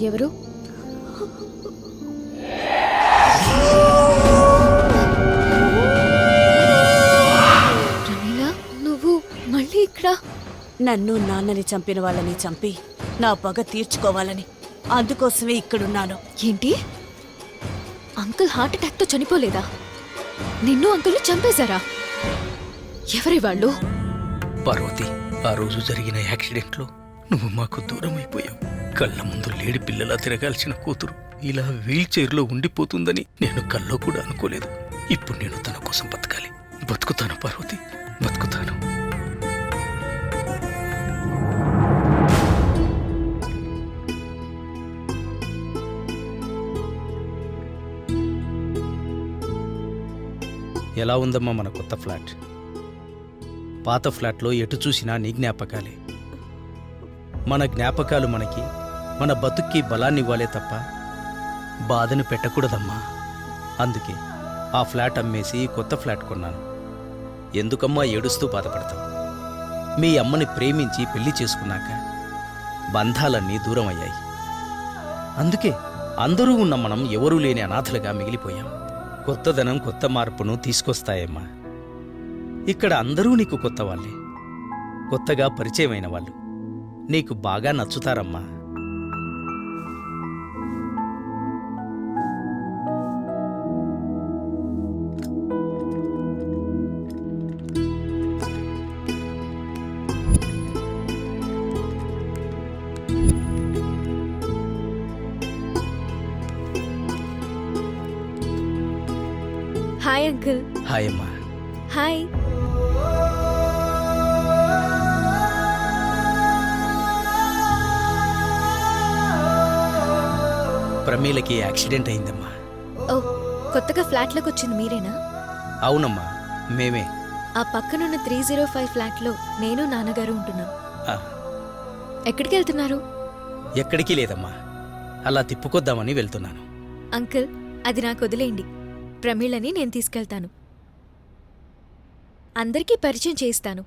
ఎవరు? ప్రమీల, నువ్వు మళ్ళీ ఇక్కడ? నన్ను నాన్నని చంపిన వాళ్ళని చంపి నా పగ తీర్చుకోవాలని అందుకోసమే ఇక్కడున్నాను. ఏంటి? అంకుల్ హార్ట్ అటాక్తో చనిపోలేదా? నిన్ను అంకుల్ని చంపేశారా? ఎవరి వాళ్ళు? పార్వతి, ఆ రోజు జరిగిన యాక్సిడెంట్లో నువ్వు మాకు దూరం అయిపోయావు. కళ్ళ ముందు లేడి పిల్లలా తిరగాల్సిన కూతురు ఇలా వీల్ చైర్లో ఉండిపోతుందని నేను కల్లో కూడా అనుకోలేదు. ఇప్పుడు నేను తన కోసం బతకాలి. బతుకుతాను పార్వతి, బతుకుతాను. ఎలా ఉందమ్మా మన కొత్త ఫ్లాట్? పాత ఫ్లాట్లో ఎటు చూసినా నీ జ్ఞాపకాలే. మన జ్ఞాపకాలు మనకి మన బతుక్కి బలాన్నివ్వాలే తప్ప బాధను పెట్టకూడదమ్మా. అందుకే ఆ ఫ్లాట్ అమ్మేసి కొత్త ఫ్లాట్ కొన్నాను. ఎందుకమ్మా ఏడుస్తూ బాధపడతావు? మీ అమ్మని ప్రేమించి పెళ్లి చేసుకున్నాక బంధాలన్నీ దూరం అయ్యాయి. అందుకే అందరూ ఉన్న మనం ఎవరూ లేని అనాథలుగా మిగిలిపోయాం. కొత్తదనం కొత్త మార్పును తీసుకొస్తాయమ్మా. ఇక్కడ అందరూ నీకు కొత్త వాళ్ళే, కొత్తగా పరిచయమైన వాళ్ళు. నీకు బాగా నచ్చుతారమ్మా. Hi uncle. హాయ్ అమ్మా. హాయ్. ప్రమీలకి యాక్సిడెంట్ అయిందమ్మా. ఓ, కొత్తగా ఫ్లాట్లోకి వచ్చింది మీరేనా? అవునమ్మా, మేమే. ఆ పక్కనున్న 305 ఫ్లాట్లో నేను నాన్నగారు ఉంటున్నాం. ఆ, ఎక్కడికి వెళ్తున్నారు? ఎక్కడికి లేదమ్మా, అలా తిప్పుకొద్దామని వెళ్తున్నాను. అంకుల్, అది నాకు వదిలేయండి. ప్రమీలని నేను తీసుకెళ్తాను. అందరికీ పరిచయం చేయిస్తాను.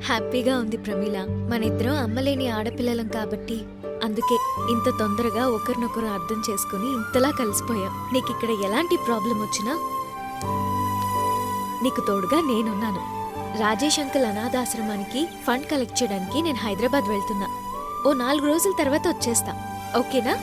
హ్యాపీగా ఉంది ప్రమీల. మన ఇద్దరం అమ్మలేని ఆడపిల్లలం కాబట్టి అందుకే ఇంత తొందరగా ఒకరినొకరు అర్థం చేసుకుని ఇంతలా కలిసిపోయాం. నీకిక్కడ ఎలాంటి ప్రాబ్లం వచ్చినా నీకు తోడుగా నేనున్నాను. రాజేష్ అంకుల్ అనాథాశ్రమానికి ఫండ్ కలెక్ట్ చేయడానికి నేను హైదరాబాద్ వెళ్తున్నా. ఓ 4 రోజుల తర్వాత వచ్చేస్తా. ఓకేనా?